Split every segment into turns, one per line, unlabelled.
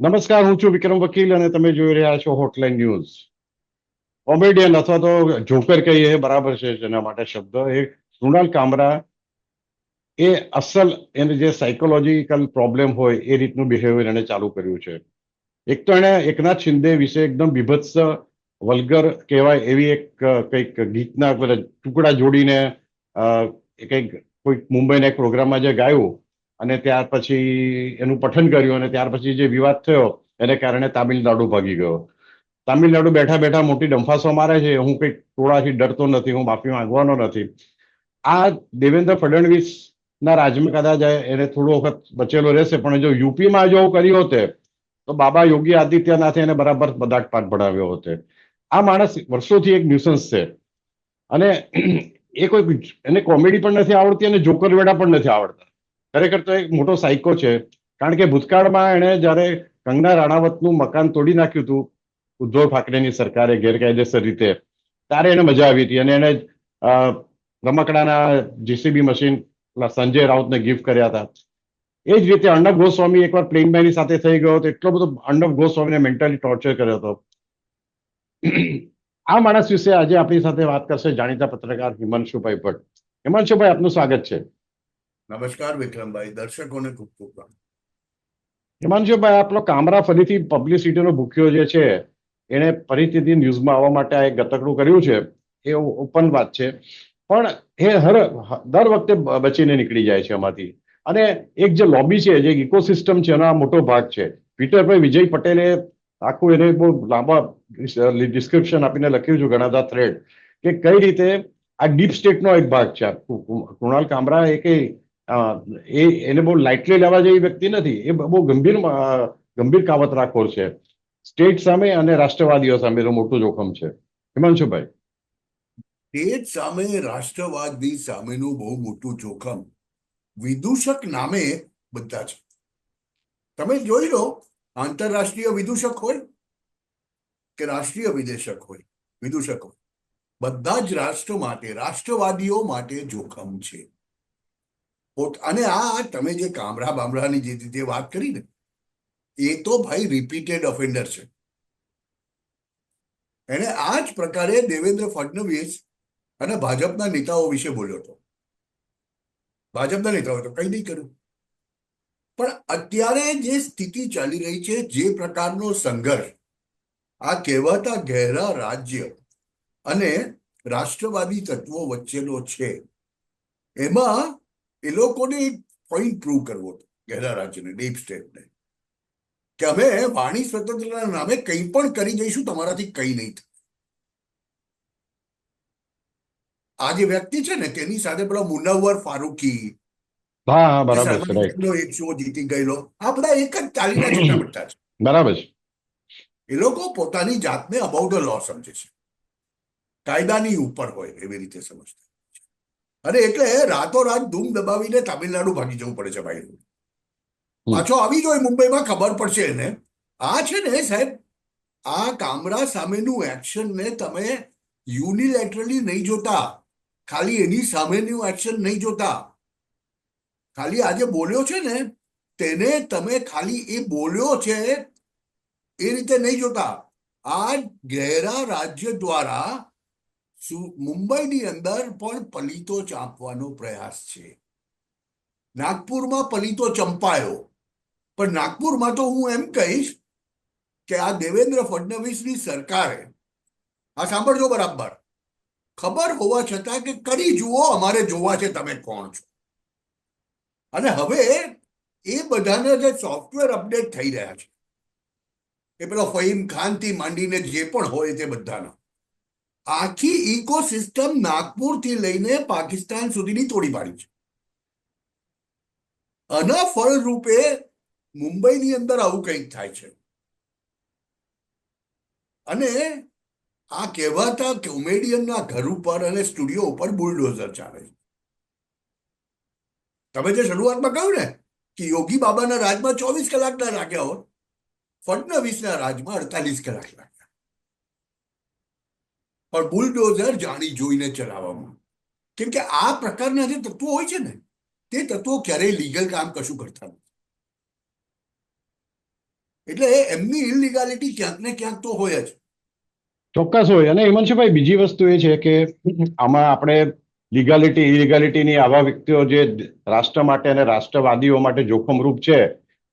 નમસ્કાર, હું છું વિક્રમ વકીલ અને તમે જોઈ રહ્યા છો હોટલાઇન ન્યૂઝ. કોમેડિયન અથવા તો જોકર કહીએ એ બરાબર છે જેના માટે શબ્દ એ કૃણાલ કામરા એ અસલ એને જે સાયકોલોજીકલ પ્રોબ્લેમ હોય એ રીતનું બિહેવિયર એને ચાલુ કર્યું છે. એક તો એને એકનાથ શિંદે વિશે એકદમ બીભત્સ વલ્ગર કહેવાય એવી એક કંઈક ગીતના ટુકડા જોડીને કંઈક કોઈક મુંબઈના એક પ્રોગ્રામમાં જે ગાયું અને ત્યાર પછી એનું પઠન કર્યું અને ત્યાર પછી જે વિવાદ થયો એને કારણે તામિલનાડુ ભાગી ગયો. તામિલનાડુ બેઠા બેઠા મોટી ડંફાસો મારે છે, હું કંઈક ટોળાથી ડરતો નથી, હું માફી માંગવાનો નથી. આ દેવેન્દ્ર ફડણવીસ ના રાજમાં કદાચ એને થોડો વખત બચેલો રહેશે, પણ જો યુપીમાં જો કર્યો હોતે તો બાબા યોગી આદિત્યનાથે એને બરાબર પદાર્થ પાઠ ભણાવ્યો હોતે. આ માણસ વર્ષોથી એક ન્યુસન્સ છે અને એ કોઈ એને કોમેડી પણ નથી આવડતી અને જોકર વેડા પણ નથી આવડતા. ખરેખર તો એક મોટો સાયકો છે, કારણ કે ભૂતકાળમાં એણે જ્યારે કંગના રાણાવતનું મકાન તોડી નાખ્યું હતું ઉદ્ધવ ઠાકરેની સરકારે ગેરકાયદેસર રીતે, ત્યારે એને મજા આવી હતી અને એને રમકડાના જીસીબી મશીન સંજય રાઉતને ગિફ્ટ કર્યા હતા. એ જ રીતે અર્ણબ ગોસ્વામી એકવાર પ્લેનમાં એની સાથે થઈ ગયો હતો, એટલો બધો અર્ણબ ગોસ્વામીને મેન્ટલી ટોર્ચર કર્યો હતો. આ માણસ વિશે આજે આપણી સાથે વાત કરશે જાણીતા પત્રકાર હિમાંશુભાઈ ભટ્ટ. હિમાંશુભાઈ, આપનું સ્વાગત છે.
નમસ્કાર વિક્રમભાઈ, દર્શકોને ખૂબ ખૂબ પ્રણામ.
હિમાંશુભાઈ, આપણો કામરા ફરીથી પબ્લિસિટીનો ભૂખ્યો જે છે એને ફરીથી ન્યૂઝમાં આવવા માટે આ એક ગતકડું કર્યું છે, એ ઓપન વાત છે, પણ એ દર વખતે બચીને નીકળી જાય છે એમાંથી. અને એક જે લોબી છે, જે ઇકોસિસ્ટમ છે, એનો આ મોટો ભાગ છે. ટ્વિટર પર વિજય પટેલે આખું એને બહુ લાંબા ડિસ્ક્રિપ્શન આપીને લખ્યું છે, ઘણા બધા થ્રેડ, કે કઈ રીતે આ ડીપ સ્ટેટનો એક ભાગ છે. કૃણાલ કામરા એને બહુ લાઇટલી લેવા જેવી વ્યક્તિ નથી. એ બહુ ગંભીર કાવતરાખોર છે. સ્ટેટ સામે અને રાષ્ટ્રવાદીઓ સામેનું મોટું જોખમ છે. હિમાંશુભાઈ,
સ્ટેટ સામે, રાષ્ટ્રવાદી સામેનું બહુ મોટું જોખમ વિદૂષક નામે બધા છે. તમે જોઈ લો, આંતરરાષ્ટ્રીય વિદૂષક હોય કે રાષ્ટ્રીય વિદેશક હોય, વિદૂષક હોય, બધા જ રાષ્ટ્ર માટે, રાષ્ટ્રવાદીઓ માટે જોખમ છે. અને આ તમે જે કામરા બામરાની જે રીતે વાત કરી ને, એ તો ભાઈ રિપીટેડ ઓફેન્ડર છે. એને આ જ પ્રકારે દેવેન્દ્ર ફડણવીસ અને ભાજપના નેતાઓ વિશે બોલ્યો હતો. ભાજપના નેતાઓ તો કંઈ નહીં કર્યું, પણ અત્યારે જે સ્થિતિ ચાલી રહી છે, જે પ્રકારનો સંઘર્ષ આ કહેવાતા ઘેરા રાજ્ય અને રાષ્ટ્રવાદી તત્વો વચ્ચેનો છે, એમાં એ લોકોને એક પોઈન્ટ પ્રૂવ કરવો હતો, ઘેરા રાજ્યને, ડીપ સ્ટેટને, કે અમે વાણી સ્વતંત્રતાના નામે કંઈ પણ કરી જઈશું, તમારાથી કંઈ નહીં થાય. આ જે વ્યક્તિ છે ને, તેની સાથે પેલો મુનવ્વર ફારૂકી,
હા
જે
બરાબર છે,
સલમાન
રાઈટ,
ખાનનો એક શો જીતી ગયેલો, આ બધા એક જ ચાલીના છૂટા બટ્ટા છે.
બરાબર છે.
એ લોકો પોતાની જાતને અબાઉ ધ લો સમજે છે, કાયદાની ઉપર હોય એવી રીતે સમજતા. અને એટલે રાતોરાત ધૂમ દબાવીને તામિલનાડુ ભાગી જવું પડે છે ભાઈ. પાછો આવી જોઈએ મુંબઈમાં, ખબર પડશે એને. આ છે ને સાહેબ, આ કામરા સામેનું એક્શનને તમે યુનિલેટરલી નહીં જોતા, ખાલી એની સામેનું એક્શન નહીં જોતા, ખાલી આજે બોલ્યો છે ને તેને તમે ખાલી એ બોલ્યો છે એ રીતે નહીં જોતા. આ ઘેરા રાજ્ય દ્વારા મુંબઈની અંદર પણ પલીતો ચાંપવાનો પ્રયાસ છે. નાગપુરમાં પલીતો ચંપાયો, પણ નાગપુરમાં તો હું એમ કહીશ કે આ દેવેન્દ્ર ફડણવીસની સરકારે, આ સાંભળજો બરાબર, ખબર હોવા છતાં કે કરી જુઓ, અમારે જોવા છે તમે કોણ છો. અને હવે એ બધાના જે સોફ્ટવેર અપડેટ થઈ રહ્યા છે, એ પેલો ફહીમ ખાનથી માંડીને જે પણ હોય તે બધાના, આખી ઇકોસિસ્ટમ નાગપુરથી લઈને પાકિસ્તાન સુધીની તોડી પાડી છે. આના ફળ રૂપે મુંબઈની અંદર આવું કંઈક થાય છે. અને આ કહેવાતા કોમેડિયનના ઘર ઉપર અને સ્ટુડિયો ઉપર બુલડોઝર ચાલે છે. તમે જે શરૂઆતમાં કહ્યું ને કે યોગી બાબાના રાજમાં 24 કલાક ના લાગ્યા હોત, ફડણવીસના રાજમાં 48 કલાક લાગ્યા. પણ બુલડોઝર જાણી જોઈને ચલાવવામાં, કેમ કે આ પ્રકારના જે તત્વો હોય છે ને, તે તત્વો ક્યારેય લીગલ કામ કશું કરતા નથી. એટલે એમની ઇલીગાલિટી ક્યાંક ને ક્યાંક તો હોય જ.
ચોક્કસ હોય. અને હિમાંશુભાઈ, બીજી વસ્તુ એ છે કે આમાં આપણે લીગાલિટી ઇલીગાલિટીની આવા વ્યક્તિઓ જે રાષ્ટ્ર માટે અને રાષ્ટ્રવાદીઓ માટે જોખમરૂપ છે,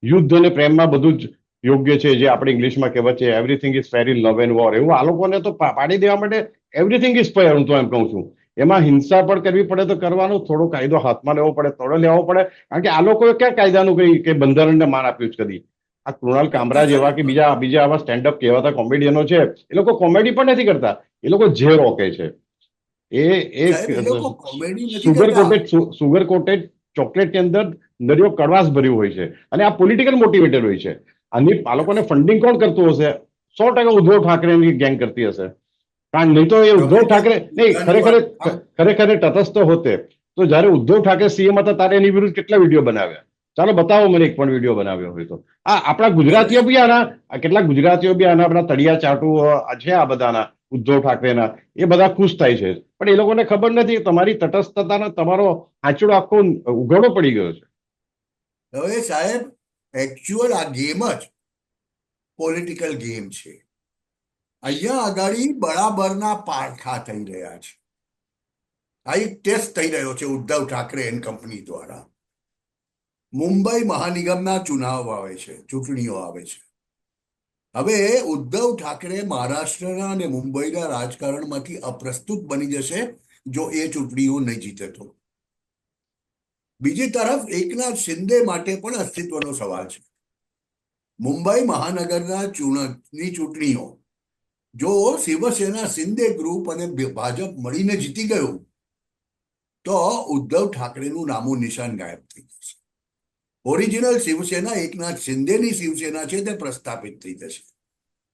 યુદ્ધ અને પ્રેમમાં બધું જ યોગ્ય છે, જે આપણે ઇંગ્લિશમાં કહેવત છે everything is fair in love and war, એવું આ લોકોને તો પાડી દેવા માટે એવરીથિંગ ઇઝ ફેર. હું તો એમ કહું છું, એમાં હિંસા પણ કરવી પડે તો કરવાનું, થોડો કાયદો હાથમાં લેવો પડે થોડો લેવો પડે. કારણ કે આ લોકોએ ક્યાં કાયદાનું કઈ બંધારણને માન આપ્યું છે કદી? આ કૃણાલ કામરા જેવા કે બીજા બીજા આવા સ્ટેન્ડઅપ કહેવાતા કોમેડિયનો છે, એ લોકો કોમેડી પણ નથી કરતા, એ લોકો જે રોકે છે એ એક
સાહેબ, એ લોકો કોમેડી નથી
સુગર
કરતા.
કોટેડ ચોકલેટ ની અંદર દરિયો કડવાશ ભર્યું હોય છે, અને આ પોલિટિકલ મોટિવેટેડ હોય છે. આની આ લોકોને ફંડિંગ કોણ કરતું હશે? 100% ઉદ્ધવ ઠાકરેની ગેંગ કરતી હશે. કારણ નહીં તો એ ઉદ્ધવ ઠાકરે નહીં, ખરેખર તટસ્થ હોતે તો જયારે ઉદ્ધવ ઠાકરે સીએમ હતા ત્યારે એની વિરુદ્ધ કેટલા વિડીયો બનાવ્યા? ચાલો બતાવો મને એક પણ વિડીયો બનાવ્યો હોય તો. આપણા ગુજરાતીઓ બી કેટલાક ગુજરાતીઓ બી આપણા તળિયા ચાટુ છે આ બધાના, ઉદ્ધવ ઠાકરેના, એ બધા ખુશ થાય છે. પણ એ લોકોને ખબર નથી તમારી તટસ્થતાનો તમારો આંચડો આખો ઉઘાડો પડી ગયો છે.
હવે સાહેબ, એકચ્યુઅલ આ ગેમ જ પોલિટિકલ ગેમ છે. અહીંયા આગાડી બરાબરના પારખા થઈ રહ્યા છે. આ એક ટેસ્ટ થઈ રહ્યો છે ઉદ્ધવ ઠાકરે એન્ડ કંપની દ્વારા. મુંબઈ મહાનિગમના ચુનાવ આવે છે, ચૂંટણીઓ આવે છે. હવે ઉદ્ધવ ઠાકરે મહારાષ્ટ્રના અને મુંબઈના રાજકારણમાંથી અપ્રસ્તુત બની જશે જો એ ચૂંટણીઓ નહીં જીતે તો. બીજી તરફ એકનાથ શિંદે માટે પણ અસ્તિત્વનો સવાલ છે. મુંબઈ મહાનગરના ચૂંટણીઓ જો શિવસેના, શિંદે ગ્રુપ અને ભાજપ મળીને જીતી ગયું તો ઉદ્ધવ ઠાકરેનું નામો નિશાન ગાયબ થઈ જશે. ઓરિજિનલ શિવસેના, એકનાથ શિંદેની શિવસેના છે તે પ્રસ્થાપિત થઈ જશે.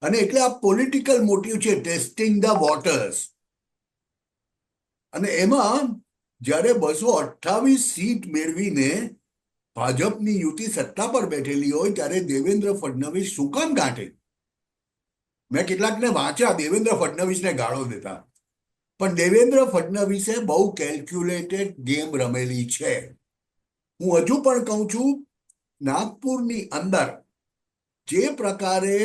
અને એટલે આ પોલિટિકલ મોટિવ છે, ટેસ્ટિંગ ધ વોટર્સ. અને એમાં જ્યારે 228 સીટ મેળવીને ભાજપની યુતિ સત્તા પર બેઠેલી હોય ત્યારે દેવેન્દ્ર ફડણવીસ શું કામ ગાંઠે? મેં કેટલાકને વાંચ્યા દેવેન્દ્ર ફડણવીસને ગાળો દેતા, પણ દેવેન્દ્ર ફડણવીસે બહુ કેલ્ક્યુલેટેડ ગેમ રમેલી છે. હું હજુ પણ કહું છું, નાગપુરની અંદર જે પ્રકારે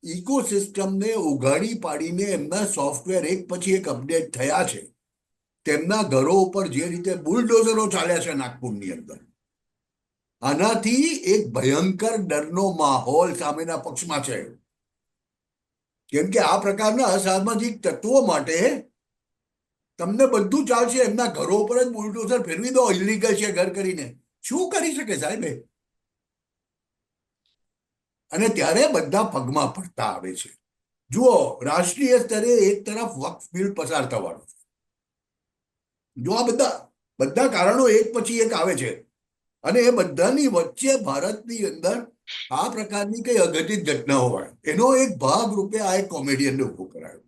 ઇકોસિસ્ટમને ઉઘાડી પાડીને એમના સોફ્ટવેર એક પછી એક અપડેટ થયા છે, તેમના ઘરો ઉપર જે રીતે બુલડોઝરો ચાલ્યા છે નાગપુરની અંદર, આનાથી એક ભયંકર ડરનો માહોલ સામેના પક્ષમાં છે. કેમ કે આ પ્રકારના અસામાજિક તત્વો માટે તમને બધું ચાલશે, એમના ઘરો ઉપર જ બુલડોઝર ફેરવી દો, ઇલીગલ છે ઘર કરીને. શું કરી શકે સાહેબ? અને ત્યારે બધા પગમાં પડતા આવે છે. જુઓ, રાષ્ટ્રીય સ્તરે એક તરફ વક્ફ બિલ પસાર થવાનું છે. જો આ બધા કારણો એક પછી એક આવે છે, અને એ બધાની વચ્ચે ભારતની અંદર આ પ્રકારની કઈ અઘટિત ઘટનાઓ હોય એનો એક ભાગ રૂપે આ એક કોમેડિયનને ઉભો કરાયો.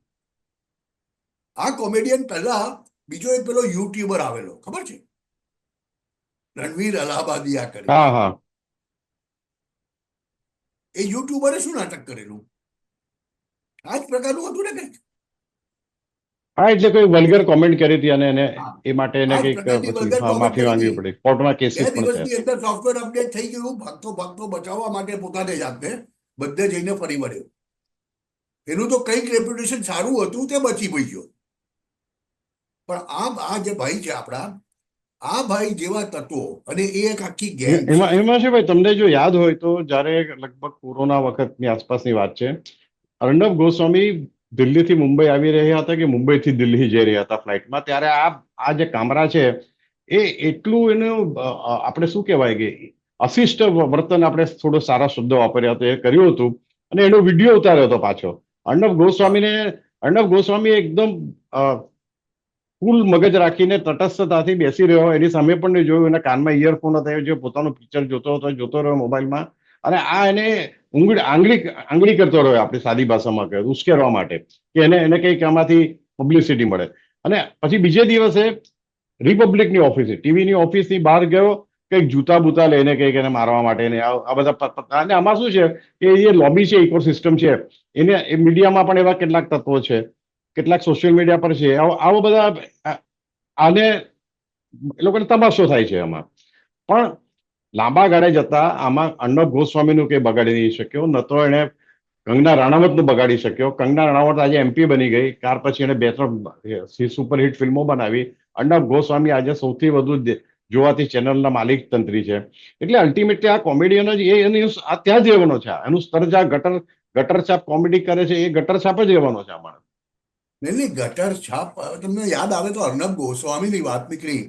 આ કોમેડિયન પહેલા બીજો એક પેલો યુટ્યુબર આવેલો, ખબર છે? રણવીર અલ્હાબાદિયા કરી.
હા હા,
એ યુટ્યુબરે શું નાટક કરેલું? આ જ પ્રકારનું હતું ને કંઈક.
હા, એટલે કોઈ વલ્ગર કોમેન્ટ કરી હતી અને એને એ માટે એને
આ જ
કંઈક
પ્રકારની
પછી
વગર કોમેન્ટ
માફી માંગવી
હતી.
પડી. કોર્ટમાં
2
કેસીસ પણ થયા.
દિવસની અંદર સોફ્ટવેર અપડેટ થઈ ગયું. ભાગતો ભાગતો બચાવવા માટે પોતાને જાતે બધે જઈને ફરી વળ્યો. એનું તો કંઈક રેપ્યુટેશન સારું હતું, તે બચી ગયો. પણ આ જે ભાઈ છે આપણા, આ ભાઈ જેવા તત્વો, અને એ એક આખી ગેંગ છે.
એમાં છે ભાઈ, તમને જો યાદ હોય તો જયારે લગભગ કોરોના વખતની આસપાસની વાત છે, અર્ણબ ગોસ્વામી દિલ્હીથી મુંબઈ આવી રહ્યા હતા કે મુંબઈથી દિલ્હી જઈ રહ્યા હતા ફ્લાઇટમાં, ત્યારે આ જે કામરા છે એ એટલું એનું આપણે શું કહેવાય કે અશિષ્ટ વર્તન, આપણે થોડો સારા શબ્દો વાપર્યા હતો, એ કર્યું હતું. અને એનો વિડીયો ઉતાર્યો હતો પાછો. અર્ણબ ગોસ્વામી એકદમ કુલ મગજ રાખીને તટસ્થતાથી બેસી રહ્યો, એની સામે પણ નહીં જોયું, એના કાનમાં ઇયરફોન હતા, જે પોતાનું પિક્ચર જોતો રહ્યો મોબાઈલમાં. અને આ એને આંગળી કરતો રહ્યો, આપણી સાદી ભાષામાં કહે ઉશ્કેરવા માટે, કે એને કંઈક આમાંથી પબ્લિસિટી મળે. અને પછી બીજે દિવસે રિપબ્લિકની ઓફિસે, ટીવીની ઓફિસની બહાર ગયો, કંઈક જૂતા બૂતા લઈને કંઈક એને મારવા માટે ને આ બધા. અને આમાં શું છે કે એ લોબી છે, ઇકોસિસ્ટમ છે, એને મીડિયામાં પણ એવા કેટલાક તત્વો છે, કેટલાક સોશિયલ મીડિયા પર છે, આવો બધા આને એ લોકોને તમાશો થાય છે એમાં. પણ લાંબા ગાળે જતા આમાં અર્ણબ ગોસ્વામીનું કંઈ બગાડી નહીં શક્યો, ન તો એને કંગના રાણાવતનું બગાડી શક્યો. કંગના રાણાવત આજે MP બની ગઈ, ત્યાર પછી એને 2-3 સુપરહિટ ફિલ્મો બનાવી. અર્ણબ ગોસ્વામી આજે સૌથી વધુ જોવાતી ચેનલના માલિક તંત્રી છે. એટલે અલ્ટિમેટલી આ કોમેડિયનો આ ત્યાં જ રહેવાનો છે. એનું સ્તર જ્યાં ગટર છાપ કોમેડી કરે છે, એ ગટર છાપ જ રહેવાનો છે આમાં.
નહીં, ગટર છાપ, તમને યાદ આવે તો અર્ણબ ગોસ્વામીની વાત નીકળી,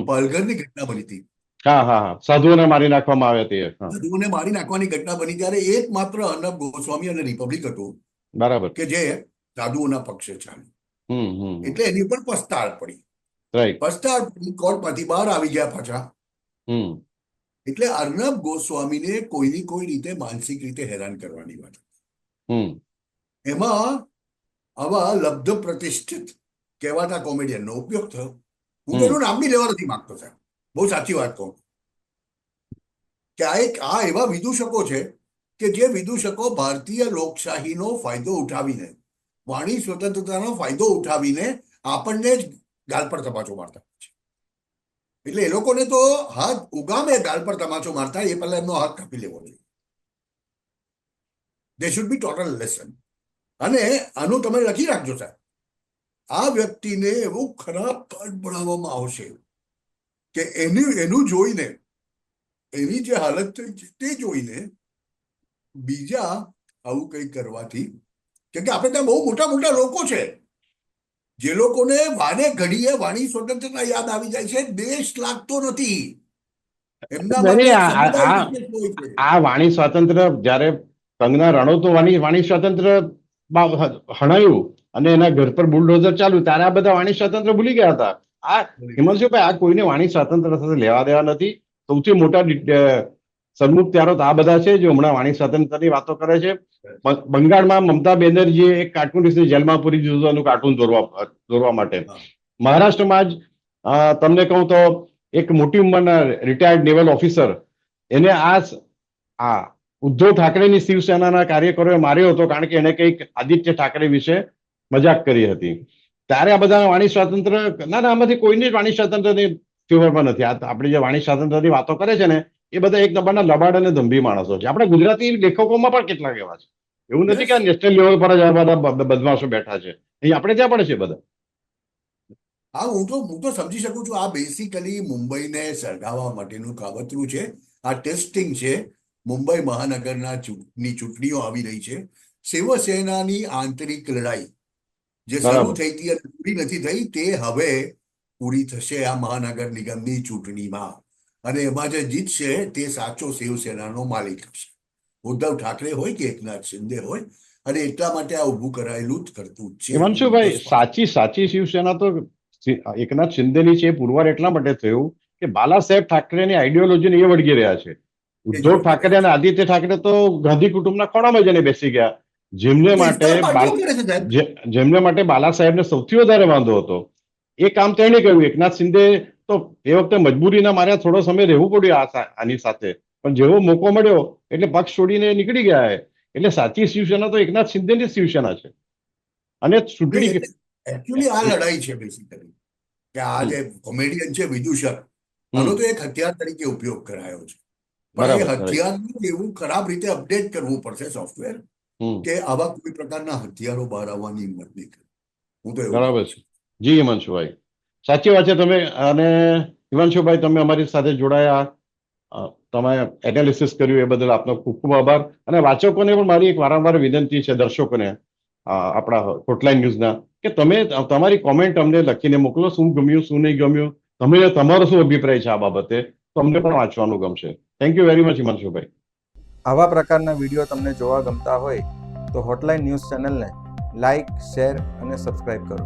પલઘરની ઘટના બની હતી.
હા, સાધુઓને મારી નાખવામાં આવ્યા તે.
સાધુઓને મારી નાખવાની ઘટના બની ત્યારે એકમાત્ર અર્ણબ ગોસ્વામી અને રિપબ્લિક હતું,
બરાબર,
કે જે સાધુઓના પક્ષે ચાલ્યું. એટલે એની ઉપર પસ્તાળ પડી.
રાઈટ.
પસ્તાળ પડી, કોર્ટમાંથી બહાર આવી ગયા પાછા. એટલે અર્ણબ ગોસ્વામીને કોઈની કોઈ રીતે માનસિક રીતે હેરાન કરવાની વાત. એમાં આવા લબ્ધ પ્રતિષ્ઠિત કહેવાતા કોમેડિયનનો ઉપયોગ થયો. હું તેનું નામ બી લેવા નથી માંગતો સાહેબ, બહુ સાચી વાત કહું કે આ એવા વિદૂષકો છે કે જે વિદૂષકો ભારતીય લોકશાહીનો ફાયદો ઉઠાવીને, વાણી સ્વતંત્રતાનો ફાયદો ઉઠાવીને આપણને જ ગાલ પર તમાચો મારતા છે. એટલે એ લોકોને તો હાથ ઉગામે ગાલ પર તમાચો મારતા એ પહેલા એમનો હાથ કાપી લેવો જોઈએ. They should be total lesson. અને આનું તમે લખી રાખજો સાહેબ, આ વ્યક્તિને એવું ખરાબ પાઠ ભણાવવામાં આવશે કે એનું જોઈને, એની જે હાલત થઈ છે તે જોઈને બીજા આવું કંઈ કરવાથી, કેમ કે આપણે ત્યાં બહુ મોટા મોટા લોકો છે જે લોકોને વાને ઘડીએ વાણી સ્વતંત્રતા યાદ આવી જાય છે, દેશ લાગતો નથી એમના માટે.
આ વાણી સ્વાતંત્ર્ય જયારે કંગના રણૌત વાણી સ્વાતંત્ર્ય હણાયું અને એના ઘર પર બુલડોઝર ચાલ્યું ત્યારે આ બધા વાણી સ્વાતંત્ર્ય ભૂલી ગયા હતા. આ હિમાંશુભાઈ, આ કોઈને વાણી સ્વાતંત્ર્ય સાથે લેવા દેવા નથી. સૌથી મોટા સન્મુખ ત્યારો આ બધા છે જે હમણાં વાણી સ્વાતંત્ર્યની વાતો કરે છે. બંગાળમાં મમતા બેનર્જીએ એક કાર્ટૂનિસ્ટને જેલમાં પૂરી દીધું એનું કાર્ટૂન દોરવા માટે. મહારાષ્ટ્રમાં જ તમને કહું તો એક મોટી ઉંમરના રિટાયર્ડ નેવલ ઓફિસર, એને આ ઉદ્ધવ ઠાકરેની શિવસેનાના કાર્યકરોએ માર્યો હતો કારણ કે એને કંઈક આદિત્ય ઠાકરે વિશે મજાક કરી હતી. ત્યારે આ બધા વાણી સ્વાતંત્ર્ય, ના આમાંથી કોઈને જ વાણી સ્વાતંત્ર્યની ફેવરમાં નથી. આપણે જે વાણી સ્વાતંત્ર્યની વાતો કરે છે ને એ બધા એક નંબરના લબાડ અને ધંભી માણસો છે. આપણે ગુજરાતી લેખકોમાં પણ કેટલાક એવા છે. એવું નથી કે નેશનલ લેવલ પર જ આ બધા બદમાશો બેઠા છે. અહીં આપણે ત્યાં પણ છે બધા.
હા, હું તો સમજી શકું છું. આ બેસિકલી મુંબઈને સળગાવવા માટેનું કાવતરું છે. આ ટેસ્ટિંગ છે. મુંબઈ મહાનગરના ચૂંટણીઓ આવી રહી છે. શિવસેનાની આંતરિક લડાઈ જે શરૂ થઈ હતી અને પૂરી નથી થઈ, તે હવે પૂરી થશે આ મહાનગર નિગમની ચૂંટણીમાં. અને એમાં જે જીતશે તે સાચો શિવસેનાનો માલિક હશે. ઉદ્ધવ ઠાકરે હોય કે એકનાથ શિંદે હોય. અને એટલા માટે આ ઊભું કરાયેલું જ કરતું છે.
હિમાંશુભાઈ, સાચી શિવસેના તો એકનાથ શિંદેની છે. પુરવાર એટલા માટે થયું કે બાલા સાહેબ ઠાકરેની આઈડિયોલોજીને એ વળગી રહ્યા છે. ઉદ્ધવ ઠાકરે અને આદિત્ય ઠાકરે તો ગાંધી કુટુંબના ખોળામાં જઈને બેસી ગયા. જેમને માટે બાલા સાહેબને સૌથી વધારે વાંધો હતો એ કામ તેણે કર્યું. એકનાથ શિંદે તો એ વખતે મજબૂરીના માર્યા થોડો સમય રહેવું પડ્યું આની સાથે, પણ જેવો મોકો મળ્યો એટલે પક્ષ છોડીને નીકળી ગયા. એટલે સાચી શિવસેના તો એકનાથ શિંદેની શિવસેના છે. અને ચૂંટણી
એકચ્યુઅલી આ લડાઈ છે બેસિકલી કે આ જે કોમેડિયન છે વિદૂષક, આનો તો એક હથિયાર તરીકે ઉપયોગ કરાયો છે. પણ એ હથિયારનું એવું ખરાબ રીતે અપડેટ કરવું પડશે સોફ્ટવેર કે આવા કોઈ પ્રકારના હથિયારો બહાર આવવાની હિંમત નહીં કરે. હું તો
બરાબર છે. જી હિમાંશુભાઈ, સાચી વાત છે. તમે અને હિમાંશુભાઈ, તમે અમારી સાથે જોડાયા, તમે એનાલિસિસ કર્યું એ બદલ આપનો ખૂબ ખૂબ આભાર. અને વાચકોને પણ મારી એક વારંવાર વિનંતી છે, દર્શકોને આપણા હોટલાઇન ન્યૂઝના, કે તમે તમારી કોમેન્ટ અમને લખીને મોકલો. શું ગમ્યું, શું નહીં ગમ્યું, તમારો શું અભિપ્રાય છે આ બાબતે, તો અમને પણ વાંચવાનું ગમશે. થેન્ક યુ વેરી મચ હિમાંશુભાઈ.
આવા પ્રકારના વિડીયો તમને જોવા ગમતા હોય તો હોટલાઇન ન્યૂઝ ચેનલને લાઇક, શેર અને સબસ્ક્રાઇબ કરો.